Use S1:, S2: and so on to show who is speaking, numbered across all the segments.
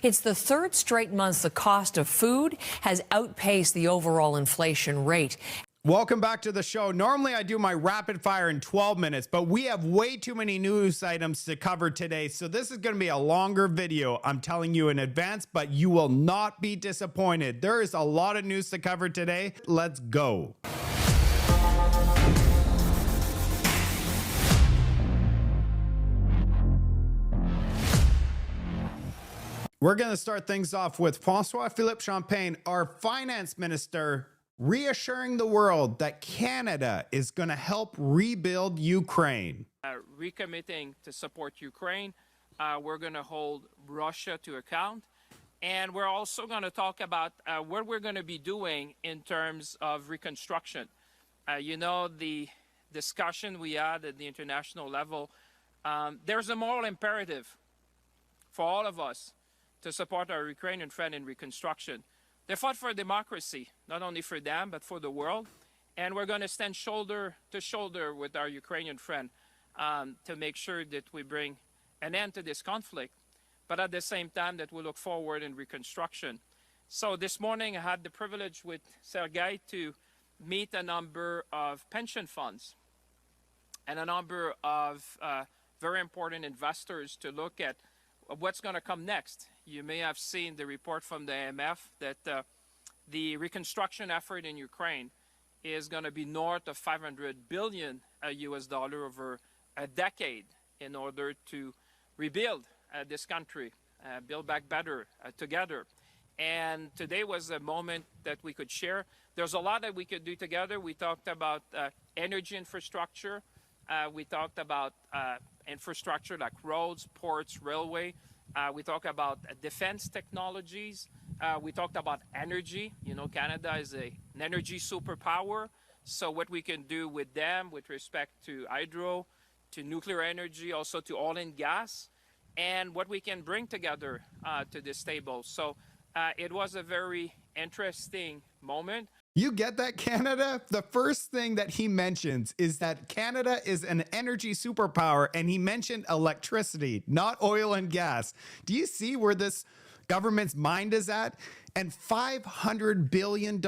S1: It's the third straight month the cost of food has outpaced the overall inflation rate.
S2: Welcome back to the show. Normally I do my rapid fire in 12 minutes, but we have way too many news items to cover today. So this is going to be a longer video. I'm telling you in advance, but you will not be disappointed. There is a lot of news to cover today. Let's go. We're going to start things off with Francois Philippe Champagne, our finance minister, reassuring the world that Canada is going to help rebuild Ukraine.
S3: Recommitting to support Ukraine. We're going to hold Russia to account. And we're also going to talk about what we're going to be doing in terms of reconstruction. You know, the discussion we had at the international level, there's a moral imperative for all of us to support our Ukrainian friend in reconstruction. They fought for democracy, not only for them, but for the world. And we're going to stand shoulder to shoulder with our Ukrainian friend to make sure that we bring an end to this conflict, but at the same time that we look forward in reconstruction. So this morning I had the privilege with Sergei to meet a number of pension funds and a number of very important investors to look at what's going to come next. You may have seen the report from the IMF that the reconstruction effort in Ukraine is going to be north of 500 billion US dollar over a decade in order to rebuild this country, build back better together. And today was a moment that we could share. There's a lot that we could do together. We talked about energy infrastructure. We talked about infrastructure like roads, ports, railway. We talked about defense technologies. We talked about energy. You know, Canada is an energy superpower. So what we can do with them with respect to hydro, to nuclear energy, also to oil and gas, and what we can bring together to this table. So it was a very interesting moment.
S2: You get that, Canada? The first thing that he mentions is that Canada is an energy superpower, and he mentioned electricity, not oil and gas. Do you see where this government's mind is at? And $500 billion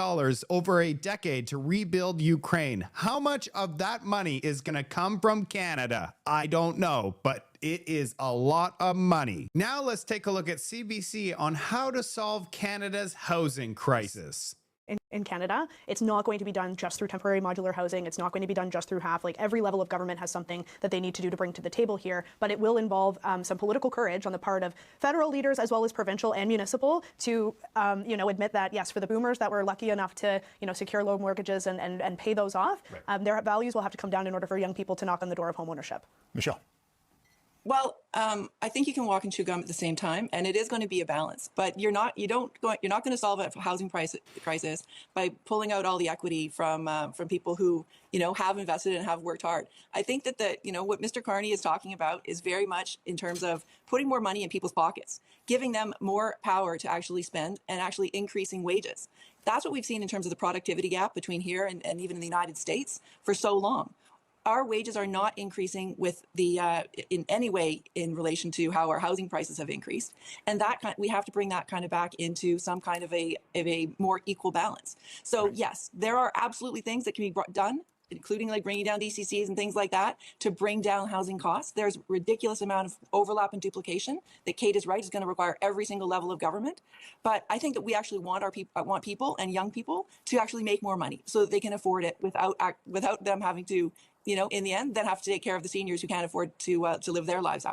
S2: over a decade to rebuild Ukraine. How much of that money is going to come from Canada? I don't know, but it is a lot of money. Now let's take a look at CBC on how to solve Canada's housing crisis.
S4: In Canada, it's not going to be done just through temporary modular housing. It's not going to be done just through half. Like, every level of government has something that they need to do to bring to the table here, but it will involve some political courage on the part of federal leaders as well as provincial and municipal to, admit that, yes, for the boomers that were lucky enough to, secure low mortgages and pay those off, right, their values will have to come down in order for young people to knock on the door of homeownership.
S2: Michelle.
S5: Well, I think you can walk and chew gum at the same time, and it is going to be a balance. But you're not going to solve a housing crisis by pulling out all the equity from people who have invested and have worked hard. I think that what Mr. Carney is talking about is very much in terms of putting more money in people's pockets, giving them more power to actually spend, and actually increasing wages. That's what we've seen in terms of the productivity gap between here and even in the United States for so long. Our wages are not increasing with in any way in relation to how our housing prices have increased, and we have to bring that kind of back into some kind of a more equal balance. So right, yes, there are absolutely things that can be done, including like bringing down DCCs and things like that to bring down housing costs. There's a ridiculous amount of overlap and duplication that Kate is right is going to require every single level of government. But I think that we actually want people and young people to actually make more money so that they can afford it without them having to, in the end, then have to take care of the seniors who can't afford to live their lives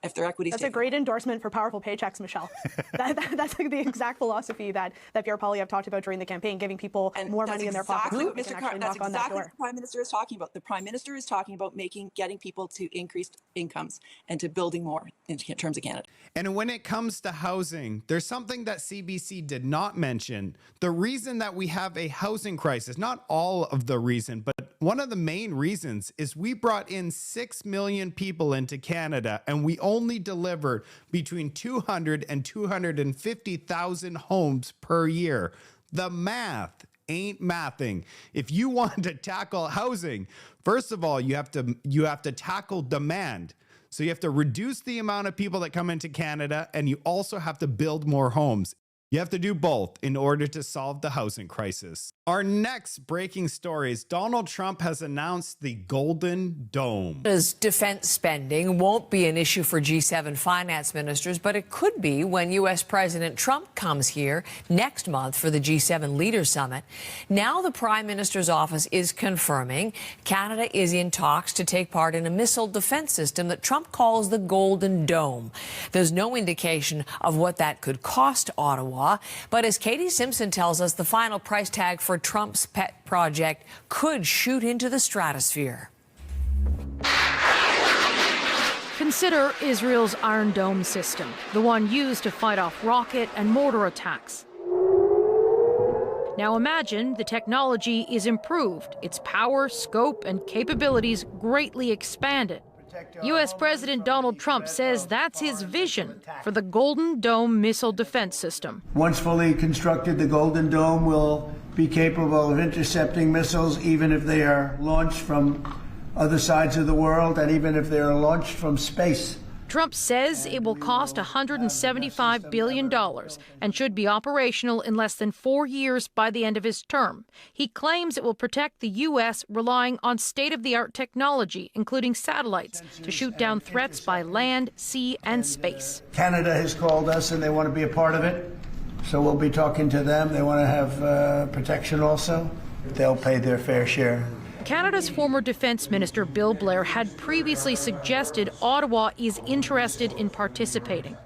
S5: if their equity.
S4: That's a great endorsement for powerful paychecks, Michelle. That's like the exact philosophy that Pierre Poilievre talked about during the campaign, giving people more money in their pockets.
S5: That's exactly what the Prime Minister is talking about. The Prime Minister is talking about getting people to increased incomes and to building more in terms of Canada.
S2: And when it comes to housing, there's something that CBC did not mention. The reason that we have a housing crisis, not all of the reason, but one of the main reasons is we brought in 6 million people into Canada, and we only delivered between 200 and 250,000 homes per year. The math ain't mathing. If you want to tackle housing, first of all, you have to tackle demand. So you have to reduce the amount of people that come into Canada, and you also have to build more homes. You have to do both in order to solve the housing crisis. Our next breaking story is Donald Trump has announced the Golden Dome.
S1: Defense spending won't be an issue for G7 finance ministers, but it could be when U.S. President Trump comes here next month for the G7 Leaders Summit. Now the Prime Minister's office is confirming Canada is in talks to take part in a missile defense system that Trump calls the Golden Dome. There's no indication of what that could cost Ottawa. But as Katie Simpson tells us, the final price tag for Trump's pet project could shoot into the stratosphere.
S6: Consider Israel's Iron Dome system, the one used to fight off rocket and mortar attacks. Now imagine the technology is improved, its power, scope, and capabilities greatly expanded. U.S. President Donald Trump says that's his vision for the Golden Dome missile defense system.
S7: Once fully constructed, the Golden Dome will be capable of intercepting missiles even if they are launched from other sides of the world and even if they are launched from space.
S6: Trump says it will cost $175 billion and should be operational in less than 4 years by the end of his term. He claims it will protect the U.S. relying on state-of-the-art technology, including satellites, to shoot down threats by land, sea, and space.
S7: Canada has called us and they want to be a part of it, so we'll be talking to them. They want to have protection also. They'll pay their fair share.
S6: Canada's former defense minister Bill Blair had previously suggested Ottawa is interested in participating.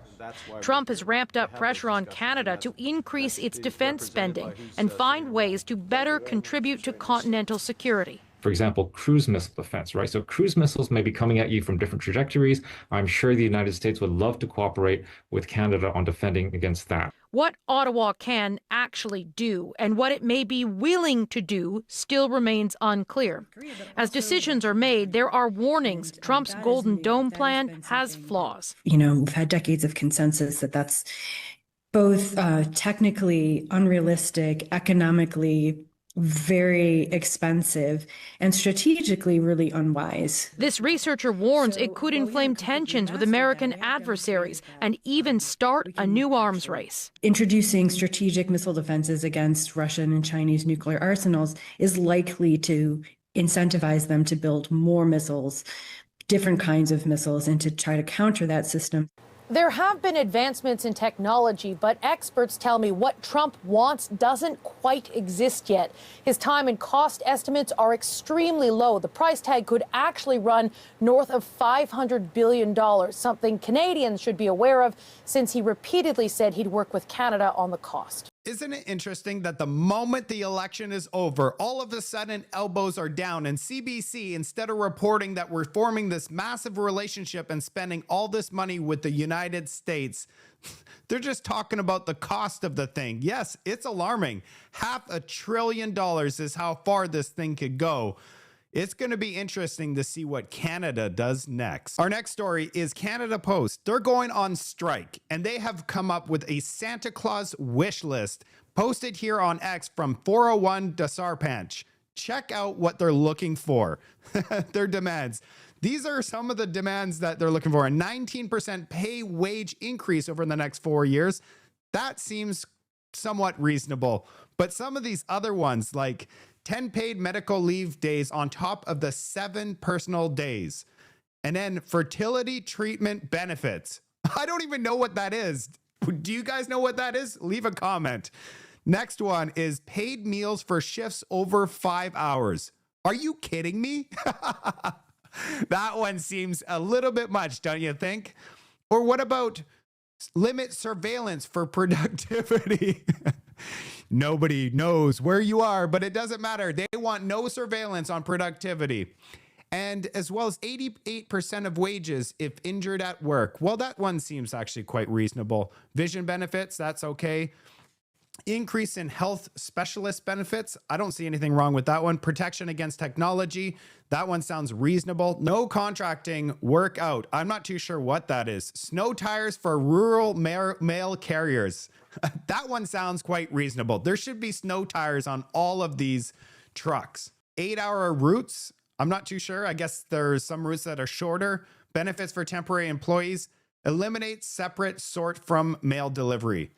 S6: Trump has ramped up pressure on Canada to increase its defense spending and find ways to better contribute to continental security.
S8: For example, cruise missile defense, right? So cruise missiles may be coming at you from different trajectories. I'm sure the United States would love to cooperate with Canada on defending against that.
S6: What Ottawa can actually do and what it may be willing to do still remains unclear. As decisions are made, there are warnings Trump's Golden Dome plan has flaws.
S9: You know, we've had decades of consensus that that's both technically unrealistic, economically very expensive, and strategically really unwise.
S6: This researcher warns it could inflame tensions with American adversaries and even start a new arms race.
S9: Introducing strategic missile defenses against Russian and Chinese nuclear arsenals is likely to incentivize them to build more missiles, different kinds of missiles, and to try to counter that system.
S6: There have been advancements in technology, but experts tell me what Trump wants doesn't quite exist yet. His time and cost estimates are extremely low. The price tag could actually run north of $500 billion, something Canadians should be aware of since he repeatedly said he'd work with Canada on the cost.
S2: Isn't it interesting that the moment the election is over, all of a sudden elbows are down, and CBC, instead of reporting that we're forming this massive relationship and spending all this money with the United States, they're just talking about the cost of the thing. Yes, it's alarming. $500 billion is how far this thing could go. It's going to be interesting to see what Canada does next. Our next story is Canada Post. They're going on strike, and they have come up with a Santa Claus wish list posted here on X from 401 Desarpanch. Check out what they're looking for. Their demands. These are some of the demands that they're looking for. A 19% pay wage increase over the next 4 years. That seems somewhat reasonable. But some of these other ones, like 10 paid medical leave days on top of the 7 personal days. And then fertility treatment benefits. I don't even know what that is. Do you guys know what that is? Leave a comment. Next one is paid meals for shifts over 5 hours. Are you kidding me? That one seems a little bit much, don't you think? Or what about limit surveillance for productivity? Nobody knows where you are, but it doesn't matter. They want no surveillance on productivity. And as well as 88% of wages if injured at work. Well, that one seems actually quite reasonable. Vision benefits, that's okay. Increase in health specialist benefits. I don't see anything wrong with that one. Protection against technology. That one sounds reasonable. No contracting work out. I'm not too sure what that is. Snow tires for rural mail carriers. That one sounds quite reasonable. There should be snow tires on all of these trucks. 8-hour routes. I'm not too sure. I guess there's some routes that are shorter, Benefits for temporary employees. Eliminate separate sort from mail delivery.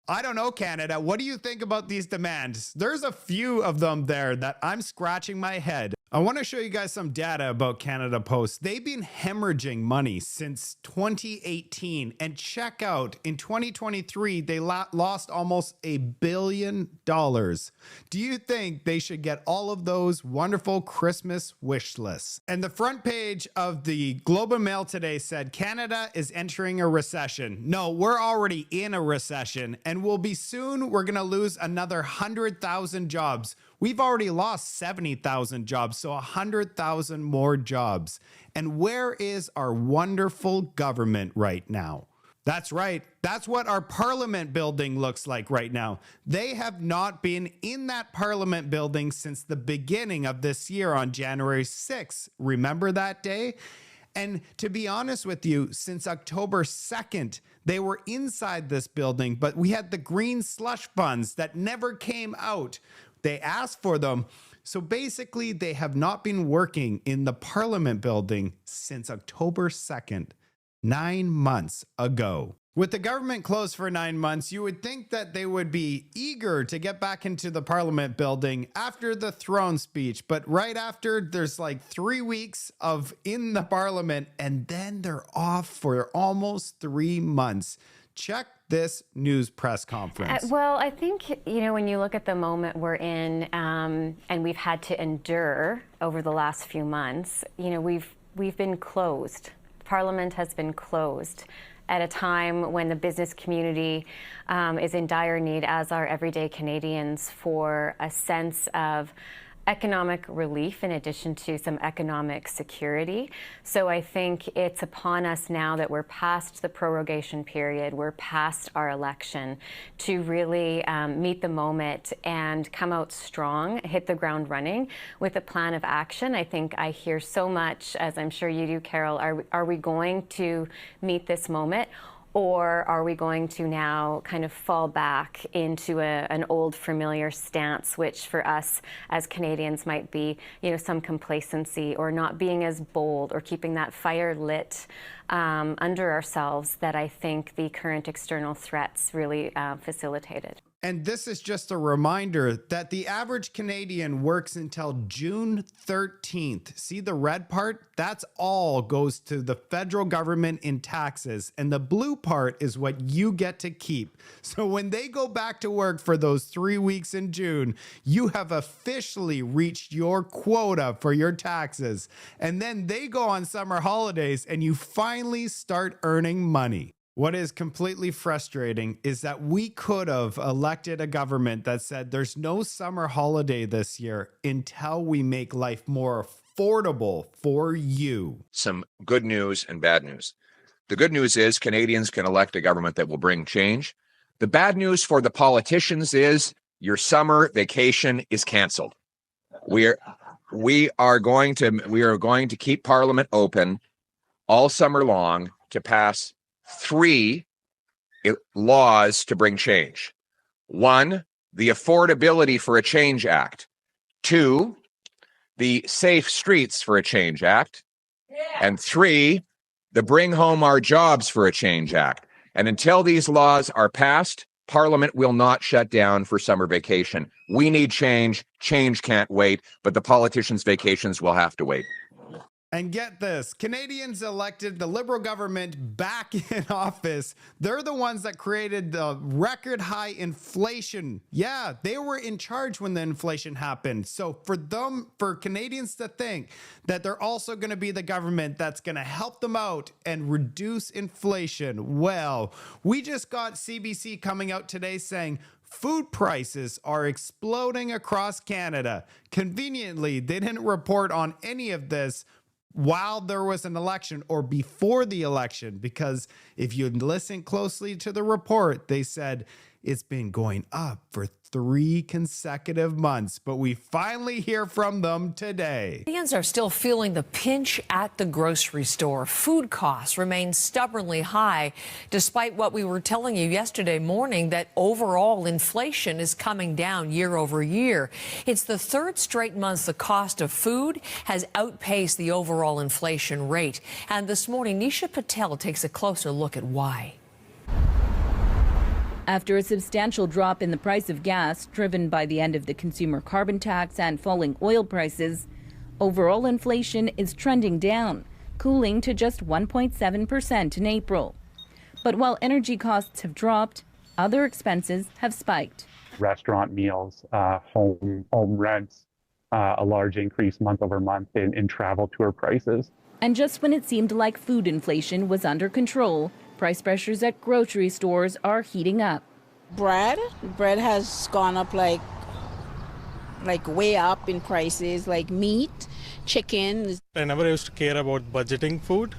S2: I don't know, Canada. What do you think about these demands? There's a few of them there that I'm scratching my head. I want to show you guys some data about Canada Post. They've been hemorrhaging money since 2018. And check out, in 2023, they lost almost $1 billion. Do you think they should get all of those wonderful Christmas wish lists? And the front page of the Globe and Mail today said, Canada is entering a recession. No, we're already in a recession, and we'll be soon. We're going to lose another 100,000 jobs. We've already lost 70,000 jobs, so 100,000 more jobs. And where is our wonderful government right now? That's right. That's what our parliament building looks like right now. They have not been in that parliament building since the beginning of this year on January 6th. Remember that day? And to be honest with you, since October 2nd, they were inside this building, but we had the green slush funds that never came out. They asked for them. So basically, they have not been working in the Parliament building since October 2nd, 9 months ago. With the government closed for 9 months, you would think that they would be eager to get back into the Parliament building after the throne speech. But right after, there's like 3 weeks of in the Parliament, and then they're off for almost 3 months. Check this news press conference.
S10: Well, I think, when you look at the moment we're in, and we've had to endure over the last few months, we've been closed. Parliament has been closed at a time when the business community is in dire need, as are everyday Canadians, for a sense of economic relief in addition to some economic security. So I think it's upon us now that we're past the prorogation period, we're past our election, to really meet the moment and come out strong, hit the ground running with a plan of action. I think I hear so much, as I'm sure you do, Carol, are we going to meet this moment? Or are we going to now kind of fall back into an old familiar stance, which for us as Canadians might be, some complacency or not being as bold or keeping that fire lit under ourselves that I think the current external threats really facilitated.
S2: And this is just a reminder that the average Canadian works until June 13th. See the red part? That's all goes to the federal government in taxes. And the blue part is what you get to keep. So when they go back to work for those 3 weeks in June, you have officially reached your quota for your taxes. And then they go on summer holidays and you finally start earning money. What is completely frustrating is that we could have elected a government that said there's no summer holiday this year until we make life more affordable for you.
S11: Some good news and bad news. The good news is Canadians can elect a government that will bring change. The bad news for the politicians is your summer vacation is canceled. We are going to keep Parliament open all summer long to pass 3 laws to bring change. 1, the Affordability for a Change Act. 2, the Safe Streets for a Change Act. And 3, the Bring Home Our Jobs for a Change Act. And until these laws are passed, Parliament will not shut down for summer vacation. We need change. Change can't wait, but the politicians' vacations will have to wait.
S2: And get this, Canadians elected the Liberal government back in office. They're the ones that created the record high inflation. Yeah, they were in charge when the inflation happened. So for Canadians to think that they're also going to be the government that's going to help them out and reduce inflation, well, we just got CBC coming out today saying food prices are exploding across Canada. Conveniently, they didn't report on any of this while there was an election or before the election, because if you listen closely to the report, they said It's been going up for 3 consecutive months, but we finally hear from them today.
S1: Canadians are still feeling the pinch at the grocery store. Food costs remain stubbornly high, despite what we were telling you yesterday morning that overall inflation is coming down year over year. It's the 3rd straight month the cost of food has outpaced the overall inflation rate. And this morning, Nisha Patel takes a closer look at why.
S12: After a substantial drop in the price of gas, driven by the end of the consumer carbon tax and falling oil prices, overall inflation is trending down, cooling to just 1.7% in April. But while energy costs have dropped, other expenses have spiked.
S13: Restaurant meals, home rents, a large increase month over month in travel tour prices.
S12: And just when it seemed like food inflation was under control, price pressures at grocery stores are heating up.
S14: Bread has gone up like way up in prices, like meat, chicken.
S15: I never used to care about budgeting food,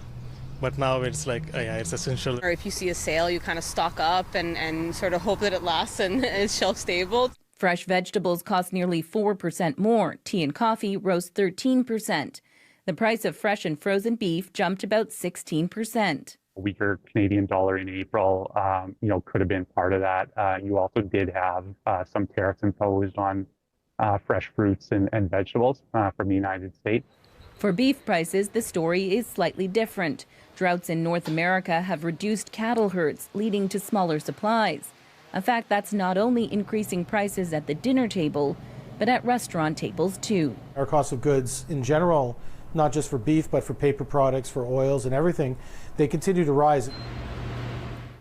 S15: but now it's like, yeah, it's essential.
S16: Or if you see a sale, you kind of stock up and sort of hope that it lasts and is shelf stable.
S12: Fresh vegetables cost nearly 4% more. Tea and coffee rose 13%. The price of fresh and frozen beef jumped about 16%.
S13: A weaker Canadian dollar in April, could have been part of that. You also did have some tariffs imposed on fresh fruits and vegetables from the United States.
S12: For beef prices, the story is slightly different. Droughts in North America have reduced cattle herds, leading to smaller supplies. A fact that's not only increasing prices at the dinner table, but at restaurant tables too.
S17: Our cost of goods in general, not just for beef, but for paper products, for oils and everything, they continue to rise.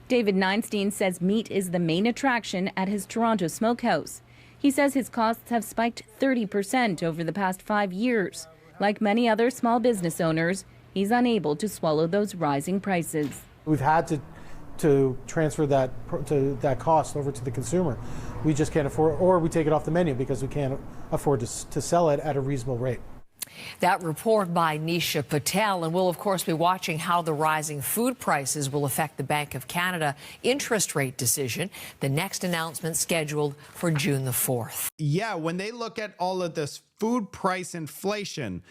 S12: David Neinstein says meat is the main attraction at his Toronto smokehouse. He says his costs have spiked 30% over the past 5 years. Like many other small business owners, he's unable to swallow those rising prices.
S17: We've had to transfer that cost over to the consumer. We just can't afford, or we take it off the menu because we can't afford to sell it at a reasonable rate.
S1: That report by Nisha Patel, and we'll of course be watching how the rising food prices will affect the Bank of Canada interest rate decision. The next announcement scheduled for June the 4th.
S2: Yeah, when they look at all of this food price inflation,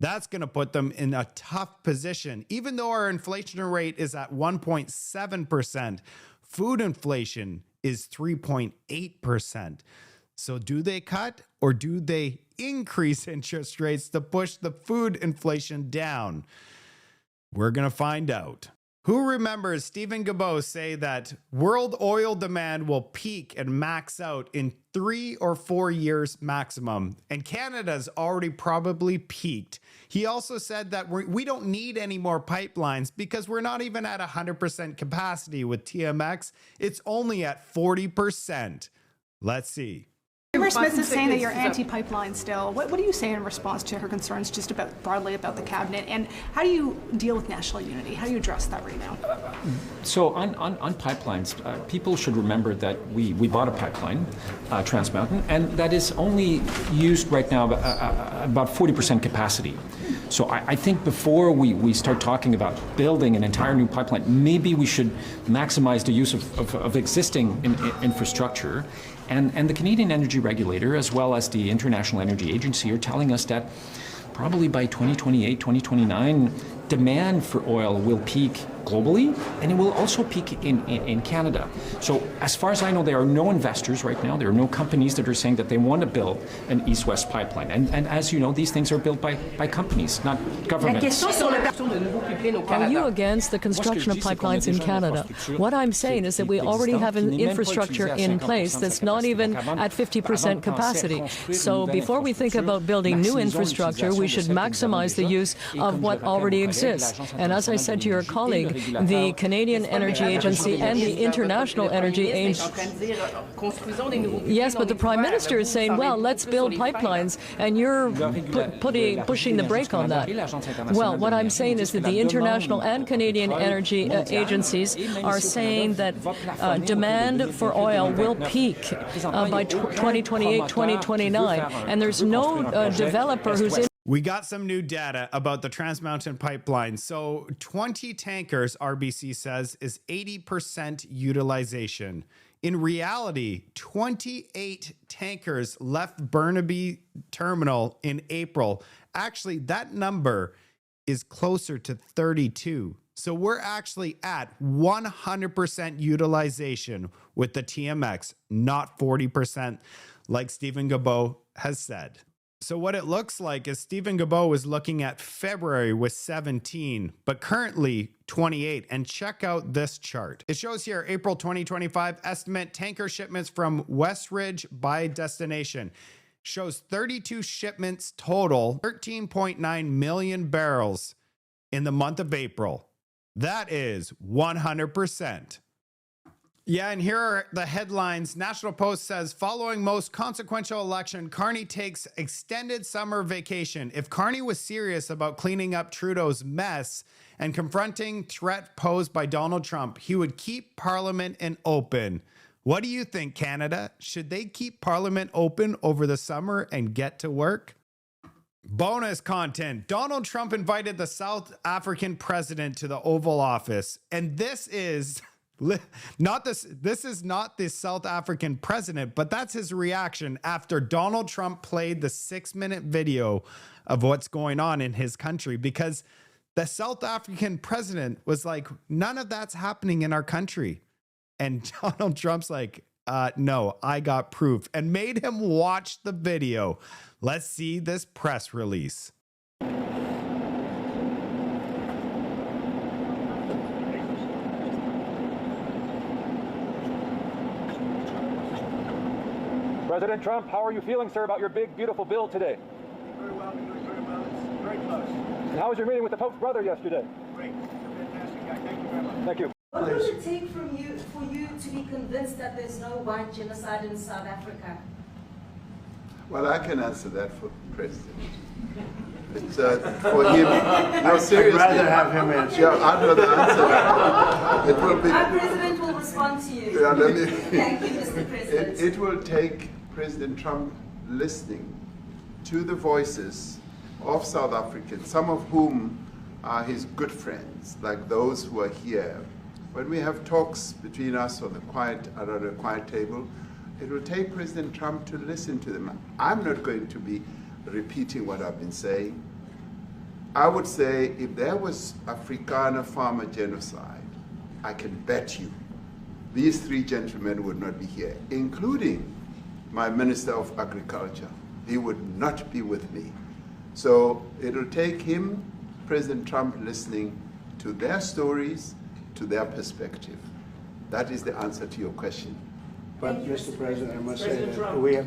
S2: that's going to put them in a tough position. Even though our inflation rate is at 1.7%, food inflation is 3.8%. So do they cut or do they increase interest rates to push the food inflation down? We're going to find out. Who remembers Stephen Guilbeault say that world oil demand will peak and max out in 3 or 4 years maximum, and Canada's already probably peaked. He also said that we don't need any more pipelines because we're not even at 100% capacity with TMX. It's only at 40%. Let's see.
S4: Premier Smith is saying that you're anti-pipeline still. What do you say in response to her concerns just broadly about the cabinet? And how do you deal with national unity? How do you address that right now?
S18: So on pipelines, people should remember that we bought a pipeline, Trans Mountain, and that is only used right now about 40% capacity. So I think before we start talking about building an entire new pipeline, maybe we should maximize the use of existing infrastructure. And the Canadian Energy Regulator, as well as the International Energy Agency, are telling us that probably by 2028, 2029, demand for oil will peak globally, and it will also peak in Canada. So as far as I know, there are no investors right now. There are no companies that are saying that they want to build an east-west pipeline. And as you know, these things are built by companies, not governments.
S19: Are you against the construction of pipelines in Canada? What I'm saying is that we already have an infrastructure in place that's not even at 50% capacity. So before we think about building new infrastructure, we should maximize the use of what already exists. And as I said to your colleague, the Canadian Energy Agency and the International Energy Agency. Yes, but the Prime Minister is saying, well, let's build pipelines, and you're pushing the brake on that. Well, what I'm saying is that the International and Canadian Energy Agencies are saying that demand for oil will peak by 2028, 2029, and there's no developer who's
S2: We got some new data about the Trans Mountain Pipeline. So 20 tankers, RBC says, is 80% utilization. In reality, 28 tankers left Burnaby Terminal in April. Actually, that number is closer to 32. So we're actually at 100% utilization with the TMX, not 40%, like Stephen Guilbeault has said. So what it looks like is Stephen Guilbeault was looking at February with 17, but currently 28. And check out this chart. It shows here April 2025 estimate tanker shipments from Westridge by destination. Shows 32 shipments total, 13.9 million barrels in the month of April. That is 100%. Yeah, and here are the headlines. National Post says, following most consequential election, Carney takes extended summer vacation. If Carney was serious about cleaning up Trudeau's mess and confronting threat posed by Donald Trump, he would keep Parliament open. What do you think, Canada? Should they keep Parliament open over the summer and get to work? Bonus content. Donald Trump invited the South African president to the Oval Office. And this is not the South African president, but that's his reaction after Donald Trump played the 6-minute video of what's going on in his country, because the South African president was like, none of that's happening in our country. And Donald Trump's like, no, I got proof, and made him watch the video. Let's see this press release.
S20: President Trump, how are you feeling, sir, about your big, beautiful bill today?
S7: Very well, it's very close.
S20: And how was your meeting with the Pope's brother yesterday?
S7: Great, fantastic guy. Thank you very much.
S20: Thank you.
S21: What would it take for you to be convinced that there's no white genocide in South Africa?
S22: Well, I can answer that for the president. It's for him. No, seriously.
S7: I'd rather have him answer.
S22: Yeah, I'd rather answer that. It will be.
S21: Our president will respond to you.
S22: Yeah, let me,
S21: Thank you, Mr. President.
S22: It will take President Trump listening to the voices of South Africans, some of whom are his good friends, like those who are here. When we have talks between us on around a quiet table, it will take President Trump to listen to them. I'm not going to be repeating what I've been saying. I would say if there was Afrikaner farmer genocide, I can bet you these three gentlemen would not be here, including my Minister of Agriculture. He would not be with me. So it'll take him, President Trump, listening to their stories, to their perspective. That is the answer to your question.
S7: But, Mr. President, I must say that we have,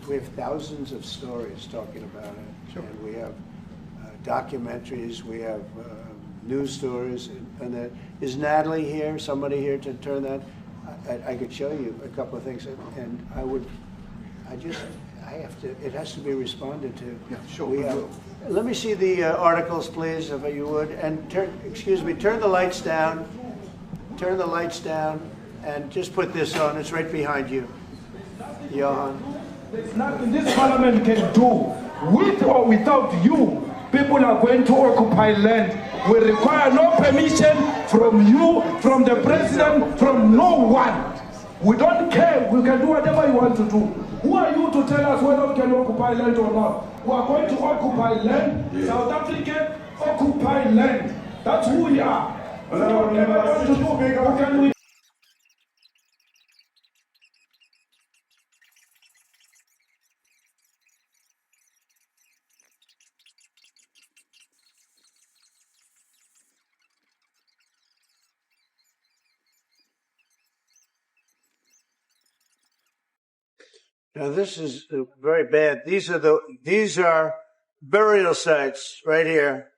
S7: we have thousands of stories talking about it. Sure. And we have documentaries, we have news stories, and that. Is Natalie here, somebody here to turn that? I could show you a couple of things, and it has to be responded to.
S22: Yeah, sure.
S7: Let me see the articles, please, if you would, and turn the lights down. Turn the lights down, and just put this on. It's right behind you, Johan.
S23: There's nothing this parliament can do. With or without you, people are going to occupy land. We require no permission from you, from the president, from no one. We don't care. We can do whatever you want to do. Who are you to tell us whether we can occupy land or not? We are going to occupy land. Yeah. South Africa occupy land. That's who we are. Whatever we want to do, what can we?
S7: Now this is very bad. These are burial sites right here.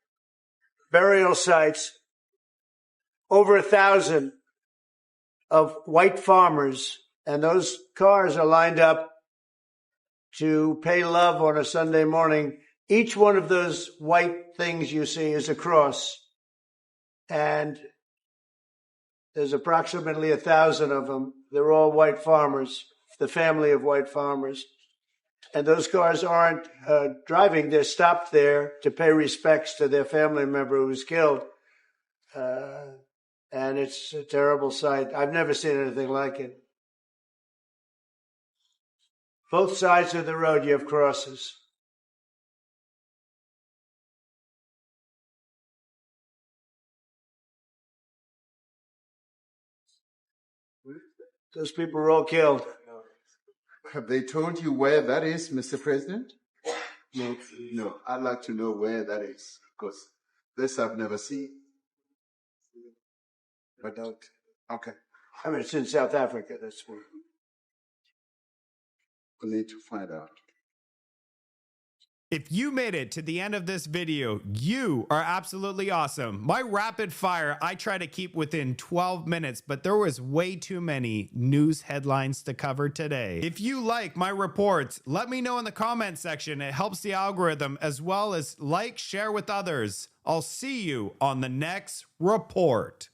S7: Burial sites. Over 1,000 of white farmers, and those cars are lined up to pay love on a Sunday morning. Each one of those white things you see is a cross, and there's approximately 1,000 of them. They're all white farmers, the family of white farmers. and those cars aren't driving. They're stopped there to pay respects to their family member who was killed. And it's a terrible sight. I've never seen anything like it. Both sides of the road, you have crosses. Those people were all killed.
S22: Have they told you where that is, Mr. President? No. No. I'd like to know where that is, because this I've never seen. But okay.
S7: I mean, it's in South Africa. That's where.
S22: We'll need to find out.
S2: If you made it to the end of this video, you are absolutely awesome. My rapid fire, I try to keep within 12 minutes, but there was way too many news headlines to cover today. If you like my reports, let me know in the comment section. It helps the algorithm, as well as like, share with others. I'll see you on the next report.